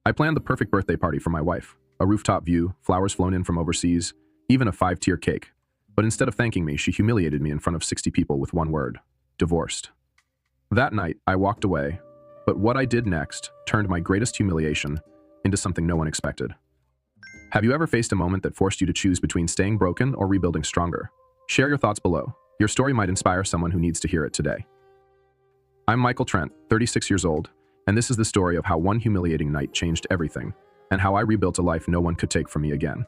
I planned the perfect birthday party for my wife. A rooftop view, flowers flown in from overseas, even a 5-tier cake. But instead of thanking me, she humiliated me in front of 60 people with one word: divorced. That night, I walked away, but what I did next turned my greatest humiliation into something no one expected. Have you ever faced a moment that forced you to choose between staying broken or rebuilding stronger? Share your thoughts below. Your story might inspire someone who needs to hear it today. I'm Michael Trent, 36 years old, and this is the story of how one humiliating night changed everything, and how I rebuilt a life no one could take from me again.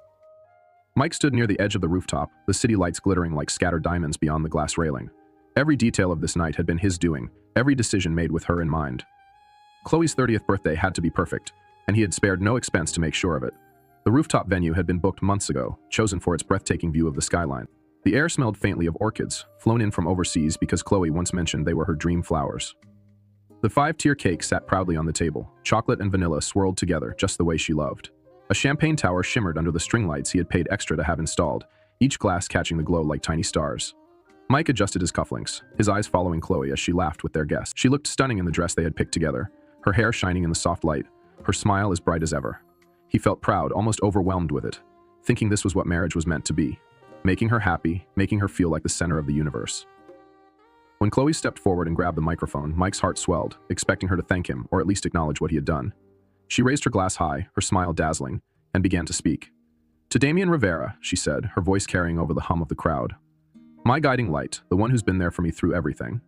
Mike stood near the edge of the rooftop, the city lights glittering like scattered diamonds beyond the glass railing. Every detail of this night had been his doing, every decision made with her in mind. Chloe's 30th birthday had to be perfect, and he had spared no expense to make sure of it. The rooftop venue had been booked months ago, chosen for its breathtaking view of the skyline. The air smelled faintly of orchids, flown in from overseas because Chloe once mentioned they were her dream flowers. The 5-tier cake sat proudly on the table, chocolate and vanilla swirled together just the way she loved. A champagne tower shimmered under the string lights he had paid extra to have installed, each glass catching the glow like tiny stars. Mike adjusted his cufflinks, his eyes following Chloe as she laughed with their guests. She looked stunning in the dress they had picked together, her hair shining in the soft light, her smile as bright as ever. He felt proud, almost overwhelmed with it, thinking this was what marriage was meant to be. Making her happy, making her feel like the center of the universe. When Chloe stepped forward and grabbed the microphone, Mike's heart swelled, expecting her to thank him, or at least acknowledge what he had done. She raised her glass high, her smile dazzling, and began to speak. "To Damien Rivera," she said, her voice carrying over the hum of the crowd. "My guiding light, the one who's been there for me through everything."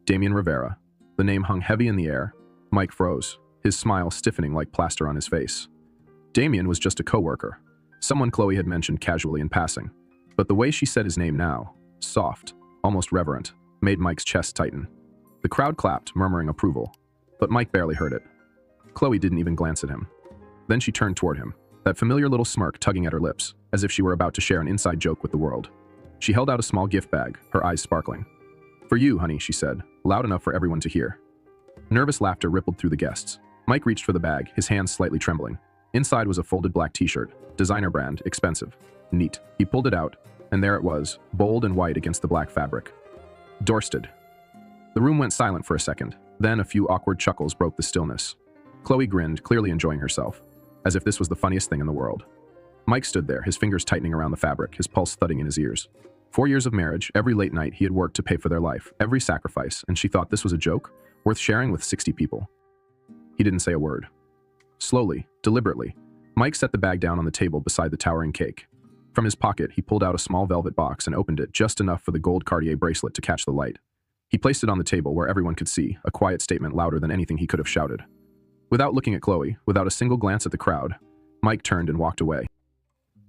Damien Rivera. The name hung heavy in the air. Mike froze, his smile stiffening like plaster on his face. Damien was just a coworker, someone Chloe had mentioned casually in passing. But the way she said his name now, soft, almost reverent, made Mike's chest tighten. The crowd clapped, murmuring approval, but Mike barely heard it. Chloe didn't even glance at him. Then she turned toward him, that familiar little smirk tugging at her lips, as if she were about to share an inside joke with the world. She held out a small gift bag, her eyes sparkling. "For you, honey," she said, loud enough for everyone to hear. Nervous laughter rippled through the guests. Mike reached for the bag, his hands slightly trembling. Inside was a folded black t-shirt, designer brand, expensive. Neat. He pulled it out, and there it was, bold and white against the black fabric. Dorsted. The room went silent for a second, then a few awkward chuckles broke the stillness. Chloe grinned, clearly enjoying herself, as if this was the funniest thing in the world. Mike stood there, his fingers tightening around the fabric, his pulse thudding in his ears. 4 years of marriage, every late night he had worked to pay for their life, every sacrifice, and she thought this was a joke, worth sharing with 60 people. He didn't say a word. Slowly, deliberately, Mike set the bag down on the table beside the towering cake. From his pocket, he pulled out a small velvet box and opened it just enough for the gold Cartier bracelet to catch the light. He placed it on the table where everyone could see, a quiet statement louder than anything he could have shouted. Without looking at Chloe, without a single glance at the crowd, Mike turned and walked away.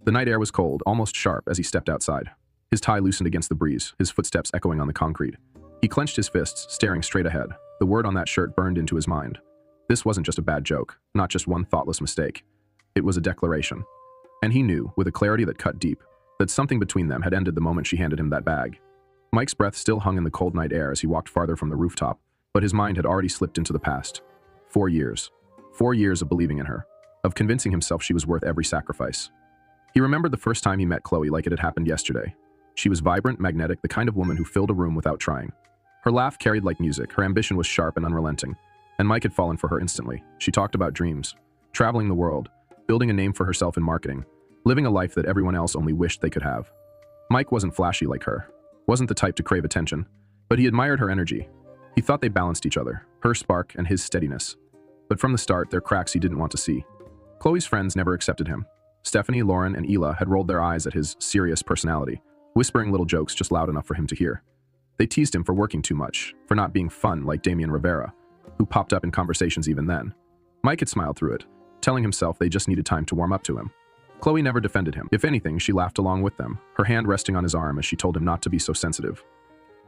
The night air was cold, almost sharp, as he stepped outside. His tie loosened against the breeze, his footsteps echoing on the concrete. He clenched his fists, staring straight ahead. The word on that shirt burned into his mind. This wasn't just a bad joke, not just one thoughtless mistake. It was a declaration. And he knew, with a clarity that cut deep, that something between them had ended the moment she handed him that bag. Mike's breath still hung in the cold night air as he walked farther from the rooftop, but his mind had already slipped into the past. 4 years. 4 years of believing in her, of convincing himself she was worth every sacrifice. He remembered the first time he met Chloe like it had happened yesterday. She was vibrant, magnetic, the kind of woman who filled a room without trying. Her laugh carried like music, her ambition was sharp and unrelenting, and Mike had fallen for her instantly. She talked about dreams, traveling the world, building a name for herself in marketing, living a life that everyone else only wished they could have. Mike wasn't flashy like her, wasn't the type to crave attention, but he admired her energy. He thought they balanced each other, her spark and his steadiness. But from the start, there were cracks he didn't want to see. Chloe's friends never accepted him. Stephanie, Lauren, and Ela had rolled their eyes at his serious personality, whispering little jokes just loud enough for him to hear. They teased him for working too much, for not being fun like Damien Rivera, who popped up in conversations even then. Mike had smiled through it, telling himself they just needed time to warm up to him. Chloe never defended him. If anything, she laughed along with them, her hand resting on his arm as she told him not to be so sensitive.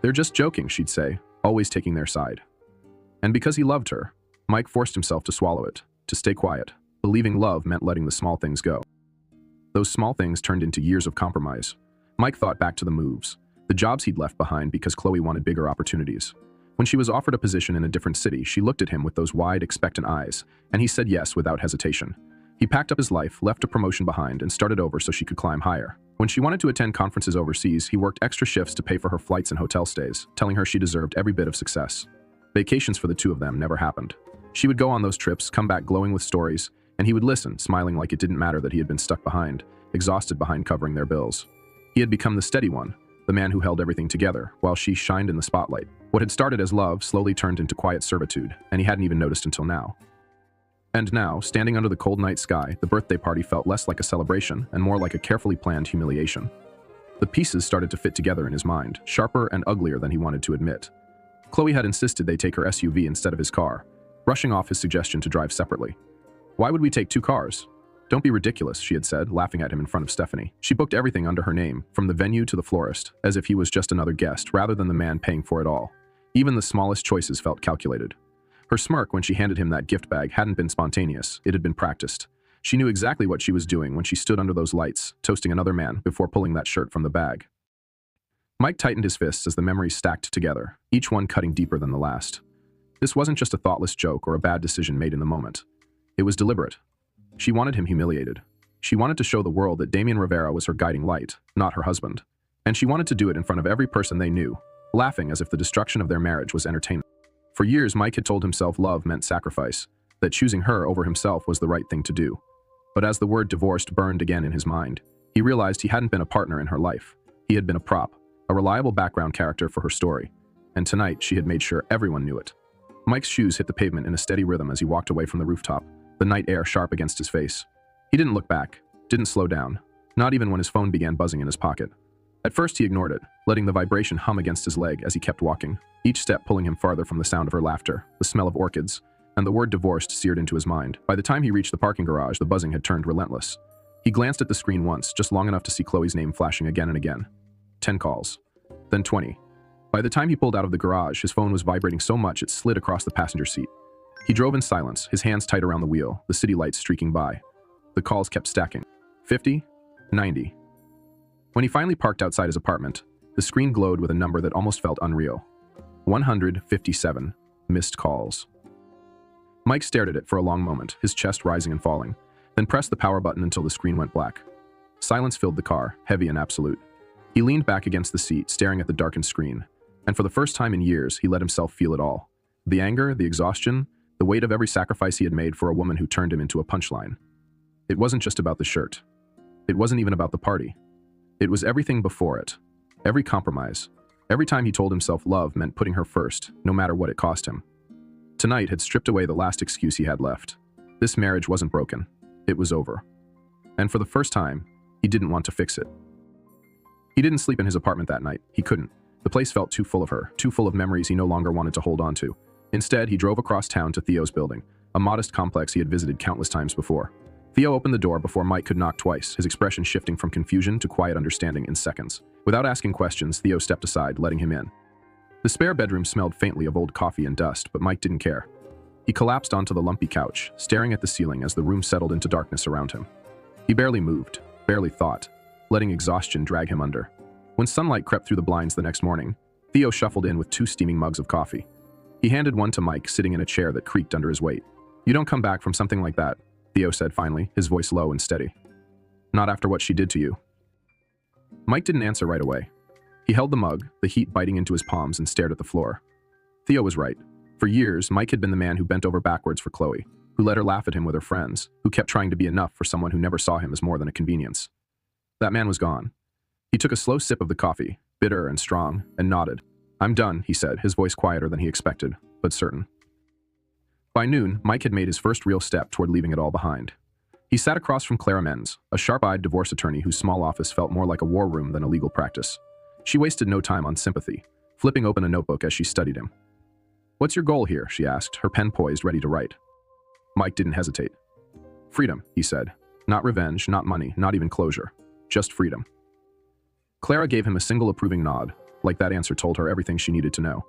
"They're just joking," she'd say, always taking their side. And because he loved her, Mike forced himself to swallow it, to stay quiet, believing love meant letting the small things go. Those small things turned into years of compromise. Mike thought back to the moves, the jobs he'd left behind because Chloe wanted bigger opportunities. When she was offered a position in a different city, she looked at him with those wide, expectant eyes, and he said yes without hesitation. He packed up his life, left a promotion behind, and started over so she could climb higher. When she wanted to attend conferences overseas, he worked extra shifts to pay for her flights and hotel stays, telling her she deserved every bit of success. Vacations for the two of them never happened. She would go on those trips, come back glowing with stories, and he would listen, smiling like it didn't matter that he had been stuck behind, exhausted behind covering their bills. He had become the steady one, the man who held everything together, while she shined in the spotlight. What had started as love slowly turned into quiet servitude, and he hadn't even noticed until now. And now, standing under the cold night sky, the birthday party felt less like a celebration and more like a carefully planned humiliation. The pieces started to fit together in his mind, sharper and uglier than he wanted to admit. Chloe had insisted they take her SUV instead of his car, brushing off his suggestion to drive separately. "Why would we take two cars?" "Don't be ridiculous," she had said, laughing at him in front of Stephanie. She booked everything under her name, from the venue to the florist, as if he was just another guest rather than the man paying for it all. Even the smallest choices felt calculated. Her smirk when she handed him that gift bag hadn't been spontaneous, it had been practiced. She knew exactly what she was doing when she stood under those lights, toasting another man before pulling that shirt from the bag. Mike tightened his fists as the memories stacked together, each one cutting deeper than the last. This wasn't just a thoughtless joke or a bad decision made in the moment. It was deliberate. She wanted him humiliated. She wanted to show the world that Damien Rivera was her guiding light, not her husband. And she wanted to do it in front of every person they knew, laughing as if the destruction of their marriage was entertainment. For years, Mike had told himself love meant sacrifice, that choosing her over himself was the right thing to do. But as the word divorced burned again in his mind, he realized he hadn't been a partner in her life. He had been a prop, a reliable background character for her story. And tonight, she had made sure everyone knew it. Mike's shoes hit the pavement in a steady rhythm as he walked away from the rooftop, the night air sharp against his face. He didn't look back, didn't slow down, not even when his phone began buzzing in his pocket. At first he ignored it, letting the vibration hum against his leg as he kept walking, each step pulling him farther from the sound of her laughter, the smell of orchids, and the word divorced seared into his mind. By the time he reached the parking garage, the buzzing had turned relentless. He glanced at the screen once, just long enough to see Chloe's name flashing again and again. 10 calls. Then 20. By the time he pulled out of the garage, his phone was vibrating so much it slid across the passenger seat. He drove in silence, his hands tight around the wheel, the city lights streaking by. The calls kept stacking. 50, 90. When he finally parked outside his apartment, the screen glowed with a number that almost felt unreal. 157 missed calls. Mike stared at it for a long moment, his chest rising and falling, then pressed the power button until the screen went black. Silence filled the car, heavy and absolute. He leaned back against the seat, staring at the darkened screen, and for the first time in years, he let himself feel it all. The anger, the exhaustion, the weight of every sacrifice he had made for a woman who turned him into a punchline. It wasn't just about the shirt. It wasn't even about the party. It was everything before it. Every compromise. Every time he told himself love meant putting her first, no matter what it cost him. Tonight had stripped away the last excuse he had left. This marriage wasn't broken. It was over. And for the first time, he didn't want to fix it. He didn't sleep in his apartment that night. He couldn't. The place felt too full of her, too full of memories he no longer wanted to hold on to. Instead, he drove across town to Theo's building, a modest complex he had visited countless times before. Theo opened the door before Mike could knock twice, his expression shifting from confusion to quiet understanding in seconds. Without asking questions, Theo stepped aside, letting him in. The spare bedroom smelled faintly of old coffee and dust, but Mike didn't care. He collapsed onto the lumpy couch, staring at the ceiling as the room settled into darkness around him. He barely moved, barely thought, letting exhaustion drag him under. When sunlight crept through the blinds the next morning, Theo shuffled in with 2 steaming mugs of coffee. He handed one to Mike, sitting in a chair that creaked under his weight. "You don't come back from something like that," Theo said finally, his voice low and steady. "Not after what she did to you." Mike didn't answer right away. He held the mug, the heat biting into his palms, and stared at the floor. Theo was right. For years, Mike had been the man who bent over backwards for Chloe, who let her laugh at him with her friends, who kept trying to be enough for someone who never saw him as more than a convenience. That man was gone. He took a slow sip of the coffee, bitter and strong, and nodded. "I'm done," he said, his voice quieter than he expected, but certain. By noon, Mike had made his first real step toward leaving it all behind. He sat across from Clara Menz, a sharp-eyed divorce attorney whose small office felt more like a war room than a legal practice. She wasted no time on sympathy, flipping open a notebook as she studied him. "What's your goal here?" she asked, her pen poised, ready to write. Mike didn't hesitate. "Freedom," he said. "Not revenge, not money, not even closure. Just freedom." Clara gave him a single approving nod, like that answer told her everything she needed to know.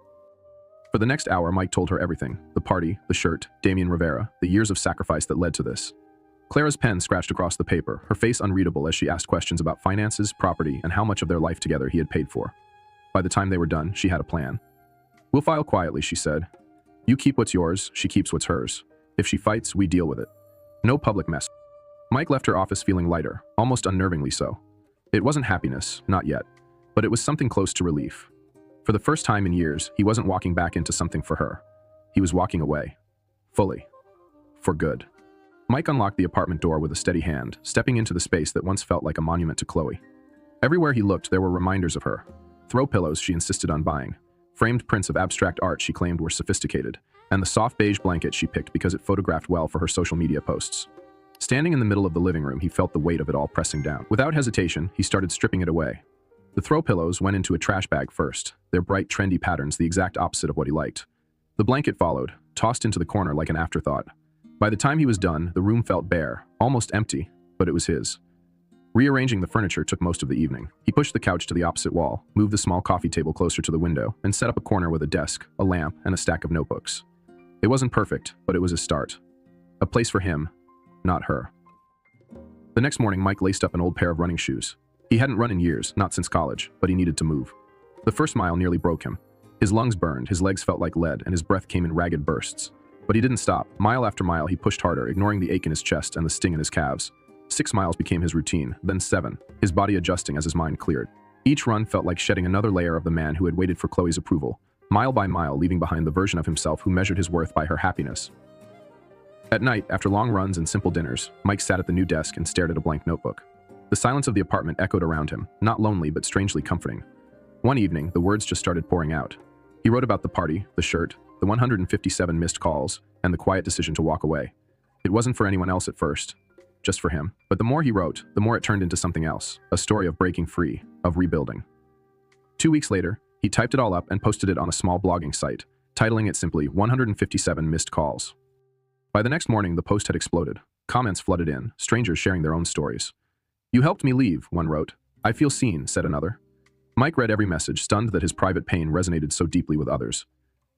For the next hour, Mike told her everything: the party, the shirt, Damien Rivera, the years of sacrifice that led to this. Clara's pen scratched across the paper, her face unreadable as she asked questions about finances, property, and how much of their life together he had paid for. By the time they were done, she had a plan. "We'll file quietly," she said. "You keep what's yours, she keeps what's hers. If she fights, we deal with it. No public mess." Mike left her office feeling lighter, almost unnervingly so. It wasn't happiness, not yet, but it was something close to relief. For the first time in years, he wasn't walking back into something for her. He was walking away. Fully. For good. Mike unlocked the apartment door with a steady hand, stepping into the space that once felt like a monument to Chloe. Everywhere he looked, there were reminders of her. Throw pillows she insisted on buying, framed prints of abstract art she claimed were sophisticated, and the soft beige blanket she picked because it photographed well for her social media posts. Standing in the middle of the living room, he felt the weight of it all pressing down. Without hesitation, he started stripping it away. The throw pillows went into a trash bag first, their bright, trendy patterns the exact opposite of what he liked. The blanket followed, tossed into the corner like an afterthought. By the time he was done, the room felt bare, almost empty, but it was his. Rearranging the furniture took most of the evening. He pushed the couch to the opposite wall, moved the small coffee table closer to the window, and set up a corner with a desk, a lamp, and a stack of notebooks. It wasn't perfect, but it was a start. A place for him, not her. The next morning, Mike laced up an old pair of running shoes. He hadn't run in years, not since college, but he needed to move. The first mile nearly broke him. His lungs burned, his legs felt like lead, and his breath came in ragged bursts. But he didn't stop. Mile after mile, he pushed harder, ignoring the ache in his chest and the sting in his calves. 6 miles became his routine, then 7, his body adjusting as his mind cleared. Each run felt like shedding another layer of the man who had waited for Chloe's approval, mile by mile leaving behind the version of himself who measured his worth by her happiness. At night, after long runs and simple dinners, Mike sat at the new desk and stared at a blank notebook. The silence of the apartment echoed around him, not lonely but strangely comforting. One evening, the words just started pouring out. He wrote about the party, the shirt, the 157 missed calls, and the quiet decision to walk away. It wasn't for anyone else at first, just for him. But the more he wrote, the more it turned into something else, a story of breaking free, of rebuilding. 2 weeks later, he typed it all up and posted it on a small blogging site, titling it simply 157 Missed Calls. By the next morning, the post had exploded. Comments flooded in, strangers sharing their own stories. "You helped me leave," one wrote. "I feel seen," said another. Mike read every message, stunned that his private pain resonated so deeply with others.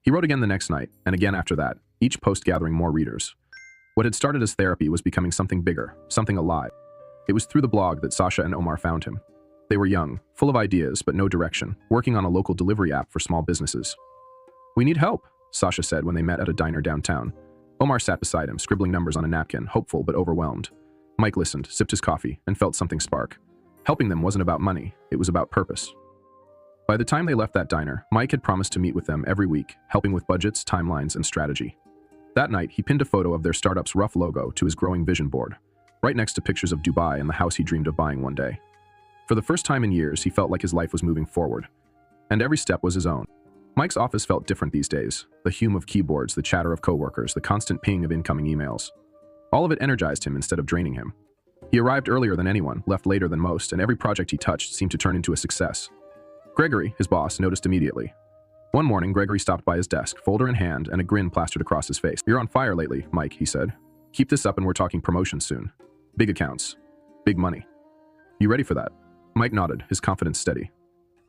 He wrote again the next night, and again after that, each post gathering more readers. What had started as therapy was becoming something bigger, something alive. It was through the blog that Sasha and Omar found him. They were young, full of ideas but no direction, working on a local delivery app for small businesses. "We need help," Sasha said when they met at a diner downtown. Omar sat beside him, scribbling numbers on a napkin, hopeful but overwhelmed. Mike listened, sipped his coffee, and felt something spark. Helping them wasn't about money, it was about purpose. By the time they left that diner, Mike had promised to meet with them every week, helping with budgets, timelines, and strategy. That night, he pinned a photo of their startup's rough logo to his growing vision board, right next to pictures of Dubai and the house he dreamed of buying one day. For the first time in years, he felt like his life was moving forward, and every step was his own. Mike's office felt different these days, the hum of keyboards, the chatter of coworkers, the constant ping of incoming emails. All of it energized him instead of draining him. He arrived earlier than anyone, left later than most, and every project he touched seemed to turn into a success. Gregory, his boss, noticed immediately. One morning, Gregory stopped by his desk, folder in hand, and a grin plastered across his face. "You're on fire lately, Mike," he said. "Keep this up and we're talking promotion soon. Big accounts. Big money. You ready for that?" Mike nodded, his confidence steady.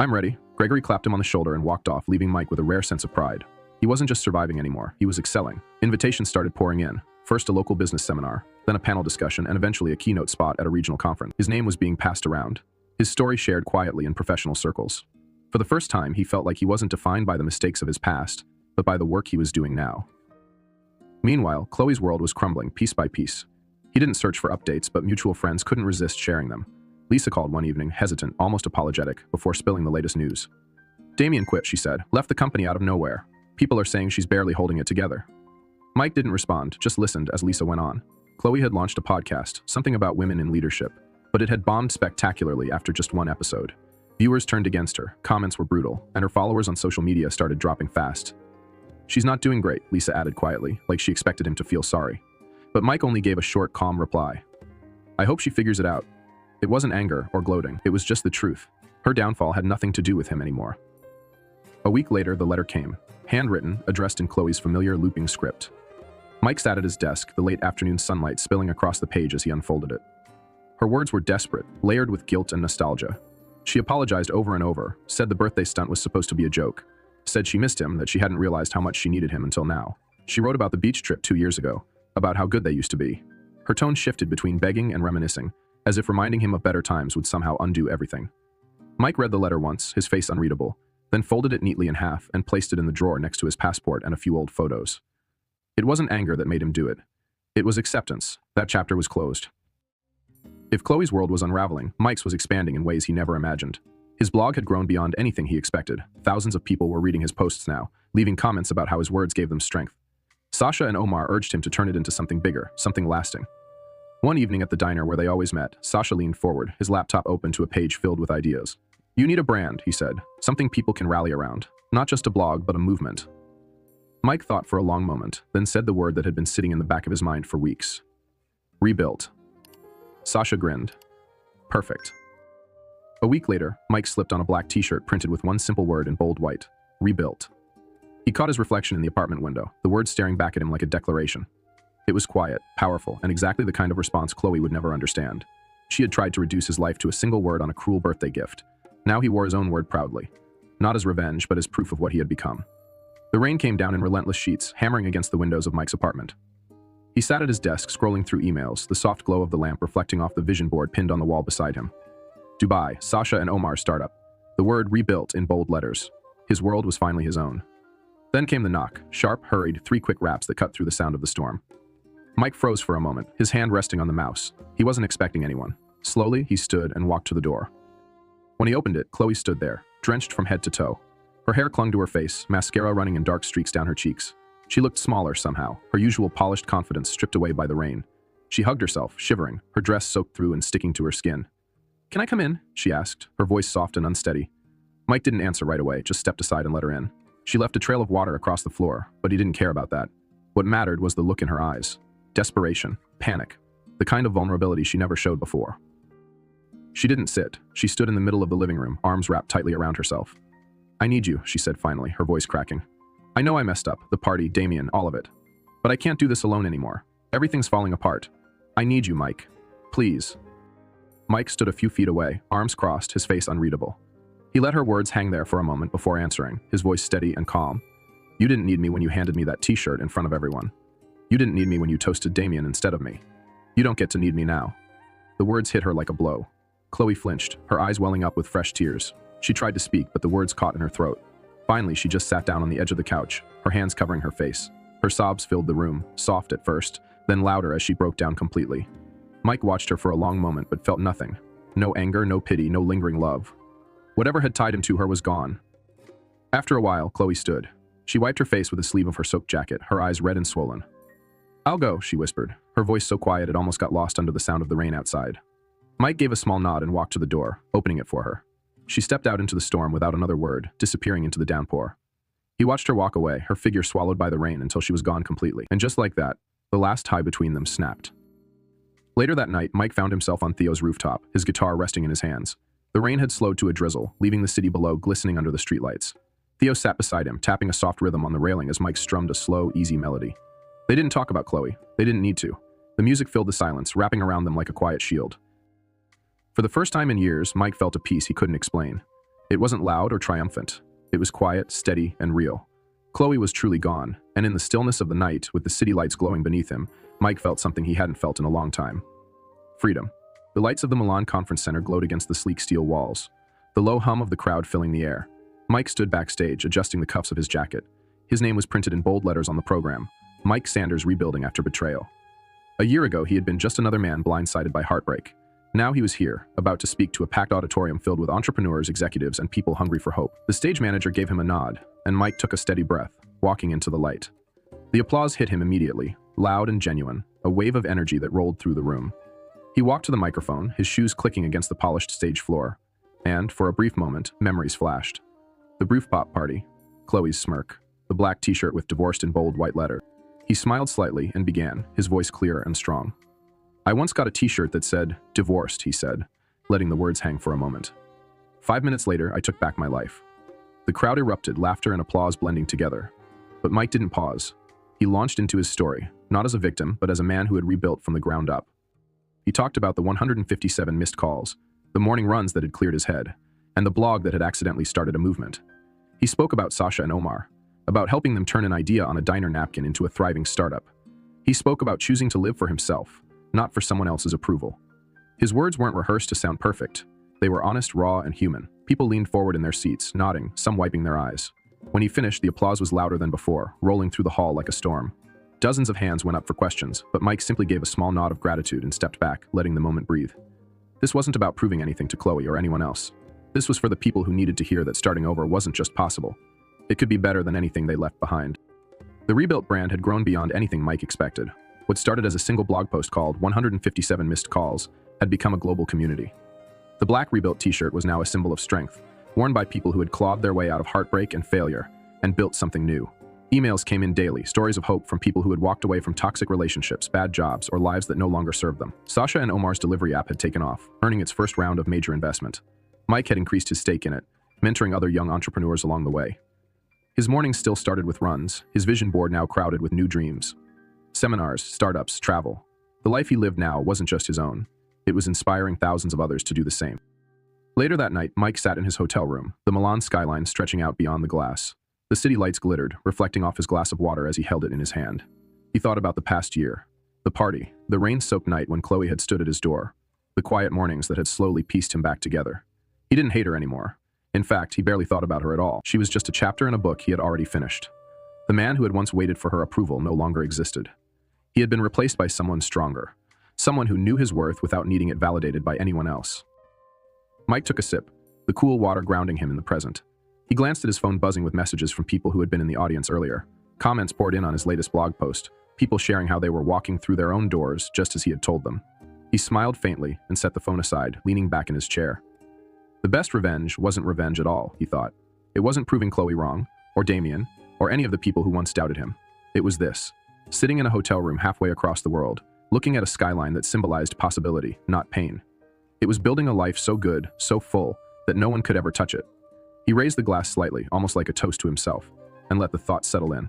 "I'm ready." Gregory clapped him on the shoulder and walked off, leaving Mike with a rare sense of pride. He wasn't just surviving anymore, he was excelling. Invitations started pouring in. First a local business seminar, then a panel discussion, and eventually a keynote spot at a regional conference. His name was being passed around. His story shared quietly in professional circles. For the first time, he felt like he wasn't defined by the mistakes of his past, but by the work he was doing now. Meanwhile, Chloe's world was crumbling piece by piece. He didn't search for updates, but mutual friends couldn't resist sharing them. Lisa called one evening, hesitant, almost apologetic, before spilling the latest news. "Damien quit," she said. "Left the company out of nowhere. People are saying she's barely holding it together." Mike didn't respond, just listened as Lisa went on. Chloe had launched a podcast, something about women in leadership, but it had bombed spectacularly after just one episode. Viewers turned against her, comments were brutal, and her followers on social media started dropping fast. "She's not doing great," Lisa added quietly, like she expected him to feel sorry. But Mike only gave a short, calm reply. "I hope she figures it out." It wasn't anger or gloating, it was just the truth. Her downfall had nothing to do with him anymore. A week later, the letter came, handwritten, addressed in Chloe's familiar looping script. Mike sat at his desk, the late afternoon sunlight spilling across the page as he unfolded it. Her words were desperate, layered with guilt and nostalgia. She apologized over and over, said the birthday stunt was supposed to be a joke, said she missed him, that she hadn't realized how much she needed him until now. She wrote about the beach trip 2 years ago, about how good they used to be. Her tone shifted between begging and reminiscing, as if reminding him of better times would somehow undo everything. Mike read the letter once, his face unreadable, then folded it neatly in half and placed it in the drawer next to his passport and a few old photos. It wasn't anger that made him do it. It was acceptance. That chapter was closed. If Chloe's world was unraveling, Mike's was expanding in ways he never imagined. His blog had grown beyond anything he expected. Thousands of people were reading his posts now, leaving comments about how his words gave them strength. Sasha and Omar urged him to turn it into something bigger, something lasting. One evening at the diner where they always met, Sasha leaned forward, his laptop open to a page filled with ideas. "You need a brand," he said, "something people can rally around. Not just a blog, but a movement." Mike thought for a long moment, then said the word that had been sitting in the back of his mind for weeks. Rebuilt. Sasha grinned. Perfect. A week later, Mike slipped on a black t-shirt printed with one simple word in bold white. Rebuilt. He caught his reflection in the apartment window, the words staring back at him like a declaration. It was quiet, powerful, and exactly the kind of response Chloe would never understand. She had tried to reduce his life to a single word on a cruel birthday gift. Now he wore his own word proudly. Not as revenge, but as proof of what he had become. The rain came down in relentless sheets, hammering against the windows of Mike's apartment. He sat at his desk, scrolling through emails, the soft glow of the lamp reflecting off the vision board pinned on the wall beside him. Dubai, Sasha and Omar's startup. The word rebuilt in bold letters. His world was finally his own. Then came the knock, sharp, hurried, 3 quick raps that cut through the sound of the storm. Mike froze for a moment, his hand resting on the mouse. He wasn't expecting anyone. Slowly, he stood and walked to the door. When he opened it, Chloe stood there, drenched from head to toe. Her hair clung to her face, mascara running in dark streaks down her cheeks. She looked smaller somehow, her usual polished confidence stripped away by the rain. She hugged herself, shivering, her dress soaked through and sticking to her skin. "Can I come in?" she asked, her voice soft and unsteady. Mike didn't answer right away, just stepped aside and let her in. She left a trail of water across the floor, but he didn't care about that. What mattered was the look in her eyes. Desperation, panic, the kind of vulnerability she never showed before. She didn't sit. She stood in the middle of the living room, arms wrapped tightly around herself. "I need you," she said finally, her voice cracking. "I know I messed up, the party, Damien, all of it. But I can't do this alone anymore. Everything's falling apart. I need you, Mike. Please." Mike stood a few feet away, arms crossed, his face unreadable. He let her words hang there for a moment before answering, his voice steady and calm. "You didn't need me when you handed me that t-shirt in front of everyone. You didn't need me when you toasted Damien instead of me. You don't get to need me now." The words hit her like a blow. Chloe flinched, her eyes welling up with fresh tears. She tried to speak, but the words caught in her throat. Finally, she just sat down on the edge of the couch, her hands covering her face. Her sobs filled the room, soft at first, then louder as she broke down completely. Mike watched her for a long moment but felt nothing. No anger, no pity, no lingering love. Whatever had tied him to her was gone. After a while, Chloe stood. She wiped her face with the sleeve of her soaked jacket, her eyes red and swollen. "I'll go," she whispered, her voice so quiet it almost got lost under the sound of the rain outside. Mike gave a small nod and walked to the door, opening it for her. She stepped out into the storm without another word, disappearing into the downpour. He watched her walk away, her figure swallowed by the rain until she was gone completely. And just like that, the last tie between them snapped. Later that night, Mike found himself on Theo's rooftop, his guitar resting in his hands. The rain had slowed to a drizzle, leaving the city below glistening under the streetlights. Theo sat beside him, tapping a soft rhythm on the railing as Mike strummed a slow, easy melody. They didn't talk about Chloe. They didn't need to. The music filled the silence, wrapping around them like a quiet shield. For the first time in years, Mike felt a peace he couldn't explain. It wasn't loud or triumphant. It was quiet, steady, and real. Chloe was truly gone, and in the stillness of the night, with the city lights glowing beneath him, Mike felt something he hadn't felt in a long time. Freedom. The lights of the Milan Conference Center glowed against the sleek steel walls, the low hum of the crowd filling the air. Mike stood backstage, adjusting the cuffs of his jacket. His name was printed in bold letters on the program, Mike Sanders rebuilding after betrayal. A year ago, he had been just another man blindsided by heartbreak. Now he was here, about to speak to a packed auditorium filled with entrepreneurs, executives, and people hungry for hope. The stage manager gave him a nod, and Mike took a steady breath, walking into the light. The applause hit him immediately, loud and genuine, a wave of energy that rolled through the room. He walked to the microphone, his shoes clicking against the polished stage floor, and, for a brief moment, memories flashed. The rooftop party, Chloe's smirk, the black t-shirt with divorced in bold white letters. He smiled slightly and began, his voice clear and strong. "I once got a t-shirt that said, 'Divorced,'" he said, letting the words hang for a moment. 5 minutes later, I took back my life. The crowd erupted, laughter and applause blending together. But Mike didn't pause. He launched into his story, not as a victim, but as a man who had rebuilt from the ground up. He talked about the 157 missed calls, the morning runs that had cleared his head, and the blog that had accidentally started a movement. He spoke about Sasha and Omar, about helping them turn an idea on a diner napkin into a thriving startup. He spoke about choosing to live for himself, not for someone else's approval. His words weren't rehearsed to sound perfect. They were honest, raw, and human. People leaned forward in their seats, nodding, some wiping their eyes. When he finished, the applause was louder than before, rolling through the hall like a storm. Dozens of hands went up for questions, but Mike simply gave a small nod of gratitude and stepped back, letting the moment breathe. This wasn't about proving anything to Chloe or anyone else. This was for the people who needed to hear that starting over wasn't just possible. It could be better than anything they left behind. The rebuilt brand had grown beyond anything Mike expected. What started as a single blog post called 157 Missed Calls had become a global community. The black rebuilt t-shirt was now a symbol of strength, worn by people who had clawed their way out of heartbreak and failure and built something new. Emails came in daily, stories of hope from people who had walked away from toxic relationships, bad jobs, or lives that no longer served them. Sasha and Omar's delivery app had taken off, earning its first round of major investment. Mike had increased his stake in it, mentoring other young entrepreneurs along the way. His mornings still started with runs, his vision board now crowded with new dreams. Seminars, startups, travel. The life he lived now wasn't just his own. It was inspiring thousands of others to do the same. Later that night, Mike sat in his hotel room, the Milan skyline stretching out beyond the glass. The city lights glittered, reflecting off his glass of water as he held it in his hand. He thought about the past year, the party, the rain-soaked night when Chloe had stood at his door, the quiet mornings that had slowly pieced him back together. He didn't hate her anymore. In fact, he barely thought about her at all. She was just a chapter in a book he had already finished. The man who had once waited for her approval no longer existed. He had been replaced by someone stronger, someone who knew his worth without needing it validated by anyone else. Mike took a sip, the cool water grounding him in the present. He glanced at his phone buzzing with messages from people who had been in the audience earlier. Comments poured in on his latest blog post, people sharing how they were walking through their own doors just as he had told them. He smiled faintly and set the phone aside, leaning back in his chair. The best revenge wasn't revenge at all, he thought. It wasn't proving Chloe wrong, or Damien, or any of the people who once doubted him. It was this: sitting in a hotel room halfway across the world, looking at a skyline that symbolized possibility, not pain. It was building a life so good, so full, that no one could ever touch it. He raised the glass slightly, almost like a toast to himself, and let the thought settle in.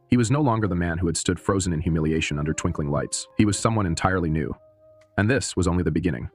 He was no longer the man who had stood frozen in humiliation under twinkling lights. He was someone entirely new. And this was only the beginning.